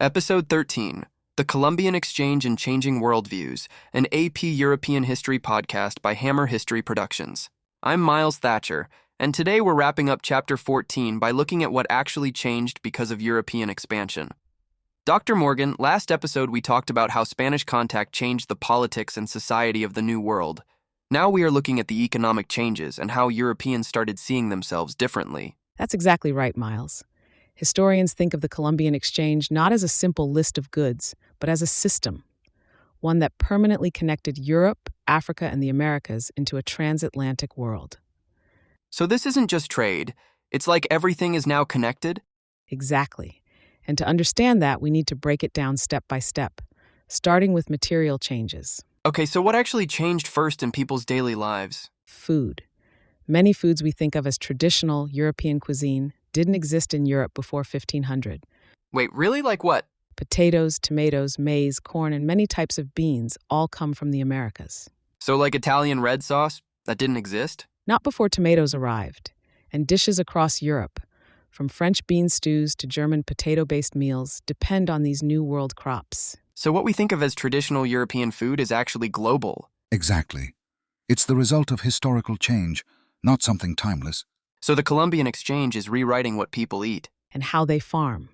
Episode 13, The Columbian Exchange and Changing Worldviews, an AP European History podcast by Hammer History Productions. I'm Miles Thatcher, and today we're wrapping up Chapter 14 by looking at what actually changed because of European expansion. Dr. Morgan, last episode we talked about how Spanish contact changed the politics and society of the New World. Now we are looking at the economic changes and how Europeans started seeing themselves differently. That's exactly right, Miles. Historians think of the Columbian Exchange not as a simple list of goods, but as a system, one that permanently connected Europe, Africa, and the Americas into a transatlantic world. So this isn't just trade. It's like everything is now connected? Exactly. And to understand that, we need to break it down step by step, starting with material changes. Okay, so what actually changed first in people's daily lives? Food. Many foods we think of as traditional European cuisine didn't exist in Europe before 1500. Wait, really? Like what? Potatoes, tomatoes, maize, corn, and many types of beans all come from the Americas. So like Italian red sauce? That didn't exist? Not before tomatoes arrived, and dishes across Europe, from French bean stews to German potato-based meals, depend on these New World crops. So what we think of as traditional European food is actually global. Exactly. It's the result of historical change, not something timeless. So the Columbian Exchange is rewriting what people eat. And how they farm.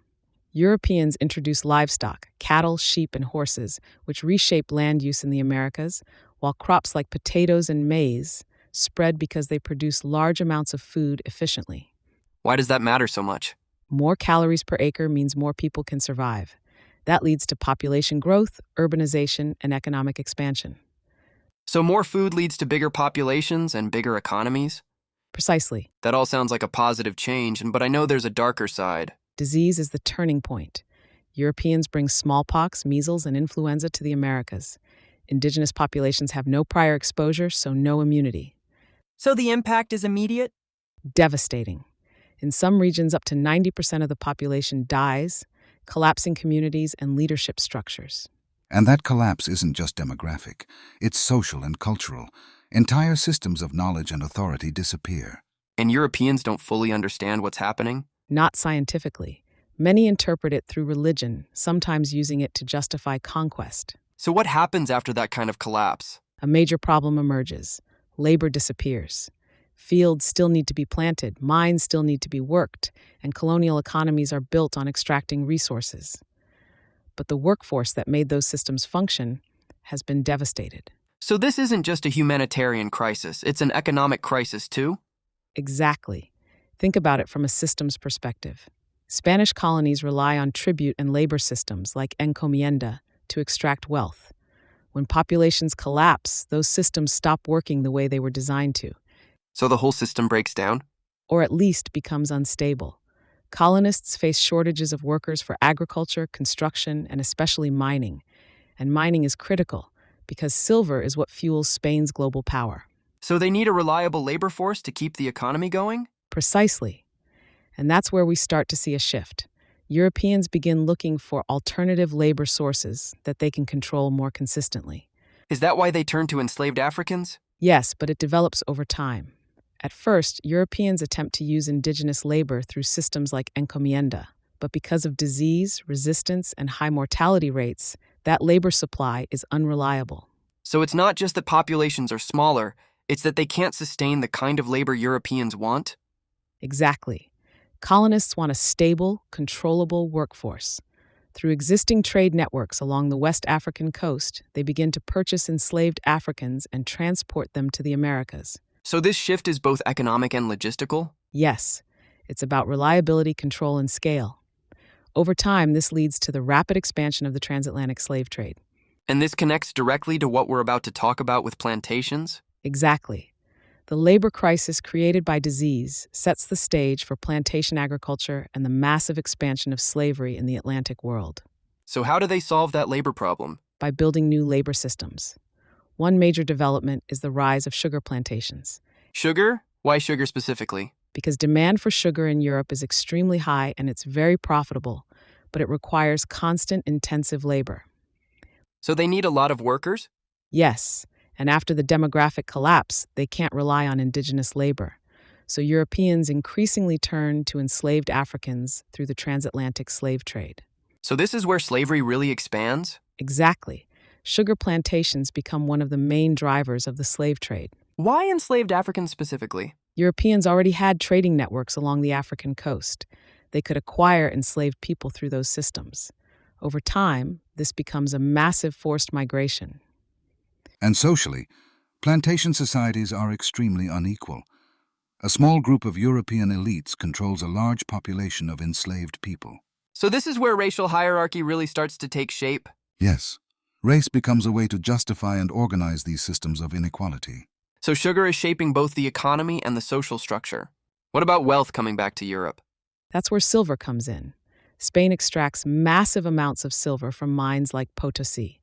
Europeans introduced livestock, cattle, sheep, and horses, which reshaped land use in the Americas, while crops like potatoes and maize spread because they produce large amounts of food efficiently. Why does that matter so much? More calories per acre means more people can survive. That leads to population growth, urbanization, and economic expansion. So more food leads to bigger populations and bigger economies? Precisely. That all sounds like a positive change, but I know there's a darker side. Disease is the turning point. Europeans bring smallpox, measles, and influenza to the Americas. Indigenous populations have no prior exposure, so no immunity. So the impact is immediate? Devastating. In some regions, up to 90% of the population dies, collapsing communities and leadership structures. And that collapse isn't just demographic, it's social and cultural. Entire systems of knowledge and authority disappear. And Europeans don't fully understand what's happening? Not scientifically. Many interpret it through religion, sometimes using it to justify conquest. So what happens after that kind of collapse? A major problem emerges. Labor disappears. Fields still need to be planted, mines still need to be worked, and colonial economies are built on extracting resources. But the workforce that made those systems function has been devastated. So this isn't just a humanitarian crisis, it's an economic crisis too? Exactly. Think about it from a systems perspective. Spanish colonies rely on tribute and labor systems like encomienda to extract wealth. When populations collapse, those systems stop working the way they were designed to. So the whole system breaks down? Or at least becomes unstable. Colonists face shortages of workers for agriculture, construction, and especially mining. And mining is critical because silver is what fuels Spain's global power. So they need a reliable labor force to keep the economy going? Precisely. And that's where we start to see a shift. Europeans begin looking for alternative labor sources that they can control more consistently. Is that why they turn to enslaved Africans? Yes, but it develops over time. At first, Europeans attempt to use indigenous labor through systems like encomienda, but because of disease, resistance, and high mortality rates, that labor supply is unreliable. So it's not just that populations are smaller, it's that they can't sustain the kind of labor Europeans want? Exactly. Colonists want a stable, controllable workforce. Through existing trade networks along the West African coast, they begin to purchase enslaved Africans and transport them to the Americas. So this shift is both economic and logistical? Yes, it's about reliability, control, and scale. Over time, this leads to the rapid expansion of the transatlantic slave trade. And this connects directly to what we're about to talk about with plantations? Exactly. The labor crisis created by disease sets the stage for plantation agriculture and the massive expansion of slavery in the Atlantic world. So how do they solve that labor problem? By building new labor systems. One major development is the rise of sugar plantations. Sugar? Why sugar specifically? Because demand for sugar in Europe is extremely high and it's very profitable, but it requires constant, intensive labor. So they need a lot of workers? Yes, and after the demographic collapse, they can't rely on indigenous labor. So Europeans increasingly turn to enslaved Africans through the transatlantic slave trade. So this is where slavery really expands? Exactly. Sugar plantations become one of the main drivers of the slave trade. Why enslaved Africans specifically? Europeans already had trading networks along the African coast. They could acquire enslaved people through those systems. Over time, this becomes a massive forced migration. And socially, plantation societies are extremely unequal. A small group of European elites controls a large population of enslaved people. So this is where racial hierarchy really starts to take shape? Yes, race becomes a way to justify and organize these systems of inequality. So sugar is shaping both the economy and the social structure. What about wealth coming back to Europe? That's where silver comes in. Spain extracts massive amounts of silver from mines like Potosi.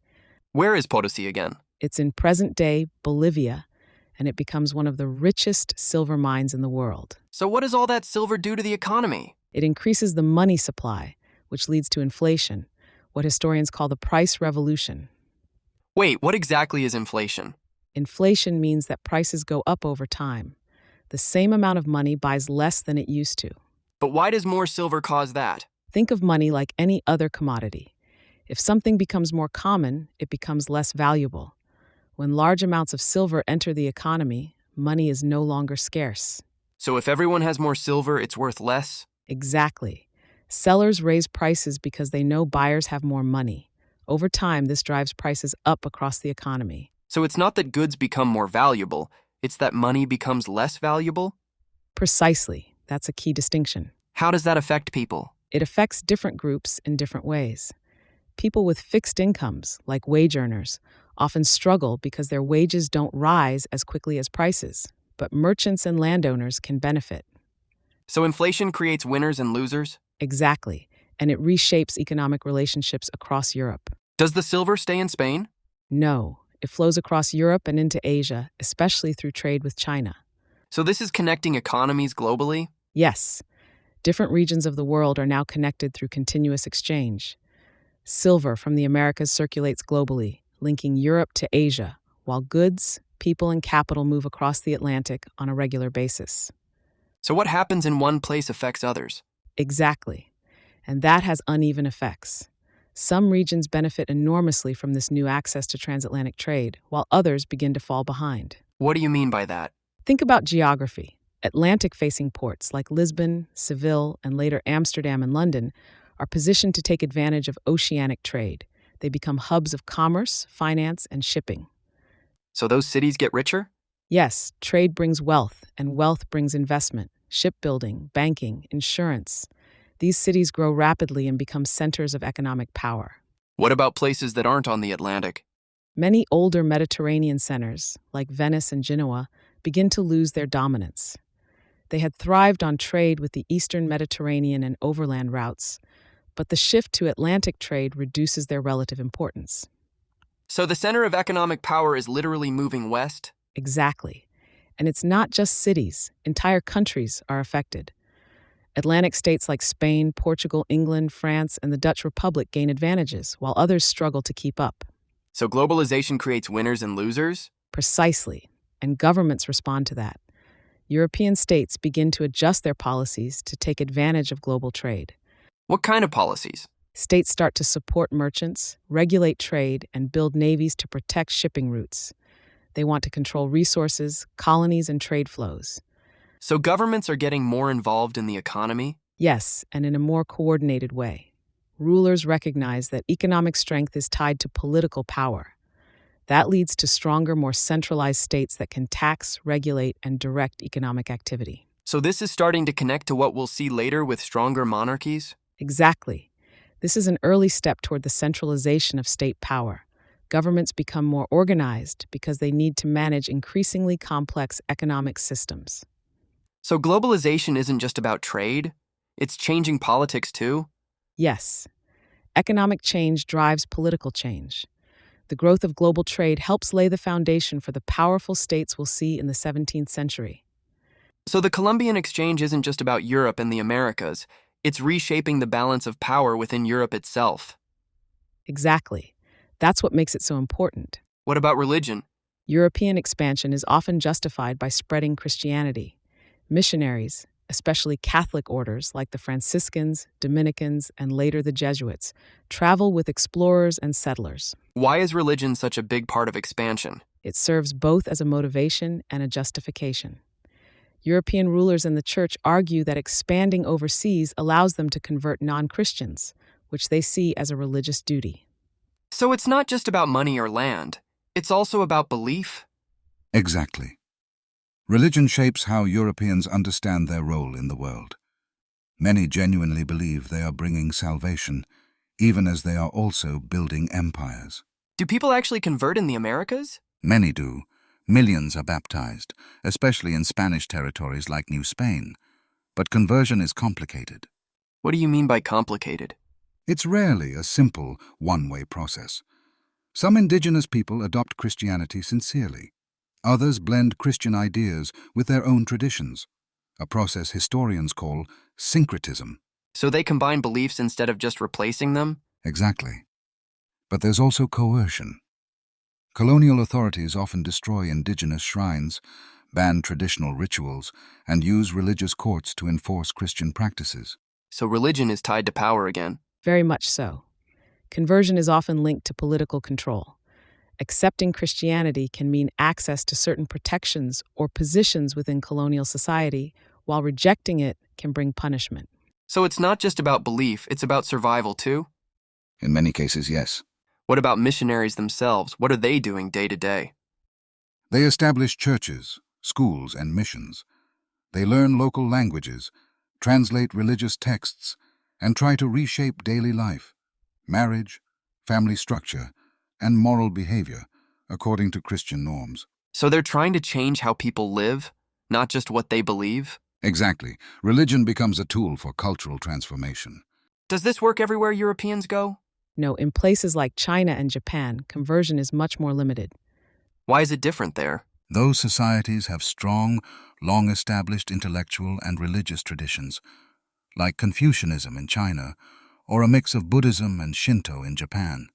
Where is Potosi again? It's in present-day Bolivia, and it becomes one of the richest silver mines in the world. So what does all that silver do to the economy? It increases the money supply, which leads to inflation, what historians call the price revolution. Wait, what exactly is inflation? Inflation means that prices go up over time. The same amount of money buys less than it used to. But why does more silver cause that? Think of money like any other commodity. If something becomes more common, it becomes less valuable. When large amounts of silver enter the economy, money is no longer scarce. So if everyone has more silver, it's worth less? Exactly. Sellers raise prices because they know buyers have more money. Over time, this drives prices up across the economy. So it's not that goods become more valuable, it's that money becomes less valuable? Precisely. That's a key distinction. How does that affect people? It affects different groups in different ways. People with fixed incomes, like wage earners, often struggle because their wages don't rise as quickly as prices, but merchants and landowners can benefit. So inflation creates winners and losers? Exactly, and it reshapes economic relationships across Europe. Does the silver stay in Spain? No, it flows across Europe and into Asia, especially through trade with China. So this is connecting economies globally? Yes, different regions of the world are now connected through continuous exchange. Silver from the Americas circulates globally, linking Europe to Asia, while goods, people, and capital move across the Atlantic on a regular basis. So what happens in one place affects others? Exactly. And that has uneven effects. Some regions benefit enormously from this new access to transatlantic trade, while others begin to fall behind. What do you mean by that? Think about geography. Atlantic-facing ports like Lisbon, Seville, and later Amsterdam and London are positioned to take advantage of oceanic trade. They become hubs of commerce, finance, and shipping. So those cities get richer? Yes, trade brings wealth, and wealth brings investment, shipbuilding, banking, insurance. These cities grow rapidly and become centers of economic power. What about places that aren't on the Atlantic? Many older Mediterranean centers, like Venice and Genoa, begin to lose their dominance. They had thrived on trade with the eastern Mediterranean and overland routes, but the shift to Atlantic trade reduces their relative importance. So the center of economic power is literally moving west? Exactly. And it's not just cities, entire countries are affected. Atlantic states like Spain, Portugal, England, France, and the Dutch Republic gain advantages, while others struggle to keep up. So globalization creates winners and losers? Precisely. And governments respond to that. European states begin to adjust their policies to take advantage of global trade. What kind of policies? States start to support merchants, regulate trade, and build navies to protect shipping routes. They want to control resources, colonies, and trade flows. So governments are getting more involved in the economy? Yes, and in a more coordinated way. Rulers recognize that economic strength is tied to political power. That leads to stronger, more centralized states that can tax, regulate, and direct economic activity. So this is starting to connect to what we'll see later with stronger monarchies? Exactly. This is an early step toward the centralization of state power. Governments become more organized because they need to manage increasingly complex economic systems. So globalization isn't just about trade? It's changing politics too? Yes. Economic change drives political change. The growth of global trade helps lay the foundation for the powerful states we'll see in the 17th century. So the Columbian Exchange isn't just about Europe and the Americas. It's reshaping the balance of power within Europe itself. Exactly. That's what makes it so important. What about religion? European expansion is often justified by spreading Christianity. Missionaries, Especially Catholic orders like the Franciscans, Dominicans, and later the Jesuits travel with explorers and settlers. Why is religion such a big part of expansion? It serves both as a motivation and a justification. European rulers and the Church argue that expanding overseas allows them to convert non-Christians, which they see as a religious duty. So it's not just about money or land, it's also about belief? Exactly. Religion shapes how Europeans understand their role in the world. Many genuinely believe they are bringing salvation, even as they are also building empires. Do people actually convert in the Americas? Many do. Millions are baptized, especially in Spanish territories like New Spain. But conversion is complicated. What do you mean by complicated? It's rarely a simple, one-way process. Some indigenous people adopt Christianity sincerely. Others blend Christian ideas with their own traditions, a process historians call syncretism. So they combine beliefs instead of just replacing them? Exactly. But there's also coercion. Colonial authorities often destroy indigenous shrines, ban traditional rituals, and use religious courts to enforce Christian practices. So religion is tied to power again. Very much so. Conversion is often linked to political control. Accepting Christianity can mean access to certain protections or positions within colonial society, while rejecting it can bring punishment. So it's not just about belief, it's about survival too? In many cases, yes. What about missionaries themselves? What are they doing day to day? They establish churches, schools, and missions. They learn local languages, translate religious texts, and try to reshape daily life, marriage, family structure, and moral behavior according to Christian norms. So they're trying to change how people live, not just what they believe? Exactly. Religion becomes a tool for cultural transformation. Does this work everywhere Europeans go? No, in places like China and Japan, conversion is much more limited. Why is it different there? Those societies have strong, long-established intellectual and religious traditions, like Confucianism in China, or a mix of Buddhism and Shinto in Japan.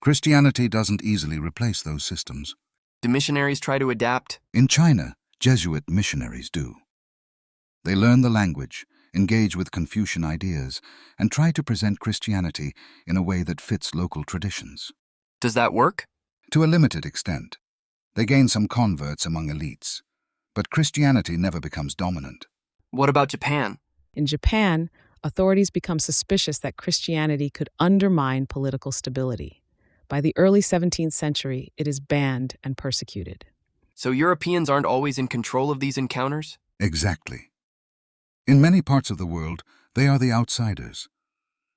Christianity doesn't easily replace those systems. Do missionaries try to adapt? In China, Jesuit missionaries do. They learn the language, engage with Confucian ideas, and try to present Christianity in a way that fits local traditions. Does that work? To a limited extent. They gain some converts among elites, but Christianity never becomes dominant. What about Japan? In Japan, authorities become suspicious that Christianity could undermine political stability. By the early 17th century, it is banned and persecuted. So Europeans aren't always in control of these encounters? Exactly. In many parts of the world, they are the outsiders.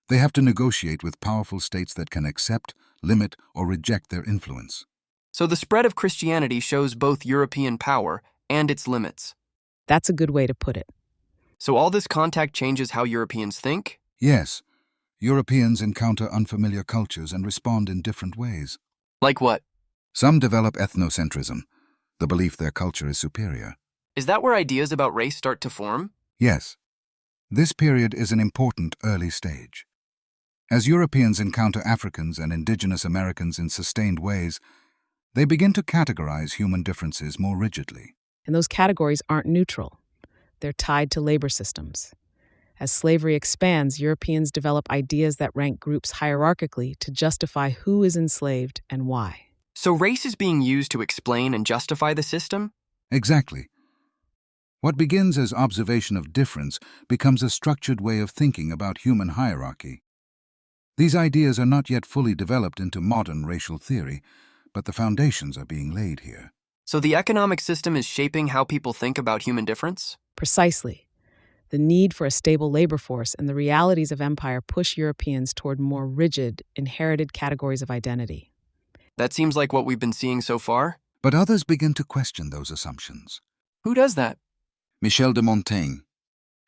They have to negotiate with powerful states that can accept, limit, or reject their influence. So the spread of Christianity shows both European power and its limits. That's a good way to put it. So all this contact changes how Europeans think? Yes, Europeans encounter unfamiliar cultures and respond in different ways. Like what? Some develop ethnocentrism, the belief their culture is superior. Is that where ideas about race start to form? Yes, this period is an important early stage. As Europeans encounter Africans and indigenous Americans in sustained ways, they begin to categorize human differences more rigidly. And those categories aren't neutral. They're tied to labor systems. As slavery expands, Europeans develop ideas that rank groups hierarchically to justify who is enslaved and why. So race is being used to explain and justify the system? Exactly. What begins as observation of difference becomes a structured way of thinking about human hierarchy. These ideas are not yet fully developed into modern racial theory, but the foundations are being laid here. So the economic system is shaping how people think about human difference? Precisely. The need for a stable labor force and the realities of empire push Europeans toward more rigid, inherited categories of identity. That seems like what we've been seeing so far. But others begin to question those assumptions. Who does that? Michel de Montaigne.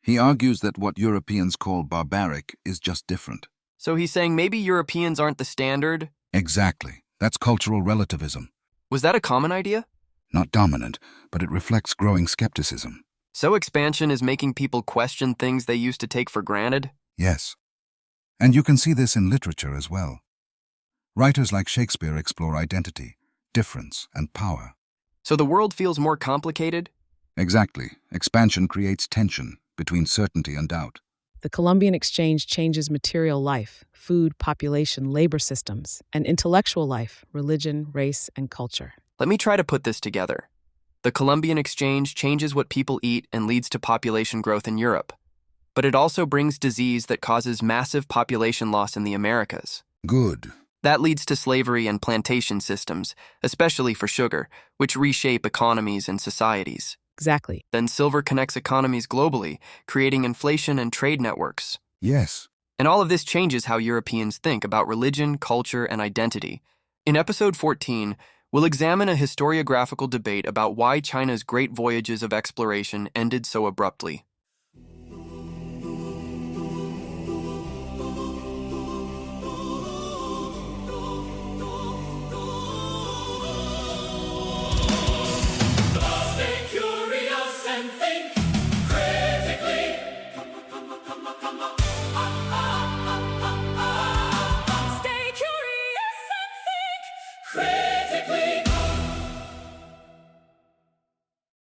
He argues that what Europeans call barbaric is just different. So he's saying maybe Europeans aren't the standard? Exactly. That's cultural relativism. Was that a common idea? Not dominant, but it reflects growing skepticism. So expansion is making people question things they used to take for granted? Yes. And you can see this in literature as well. Writers like Shakespeare explore identity, difference, and power. So the world feels more complicated? Exactly. Expansion creates tension between certainty and doubt. The Columbian Exchange changes material life, food, population, labor systems, and intellectual life, religion, race, and culture. Let me try to put this together. The Columbian Exchange changes what people eat and leads to population growth in Europe. But it also brings disease that causes massive population loss in the Americas. Good. That leads to slavery and plantation systems, especially for sugar, which reshape economies and societies. Exactly. Then silver connects economies globally, creating inflation and trade networks. Yes. And all of this changes how Europeans think about religion, culture, and identity. In episode 14, we'll examine a historiographical debate about why China's great voyages of exploration ended so abruptly.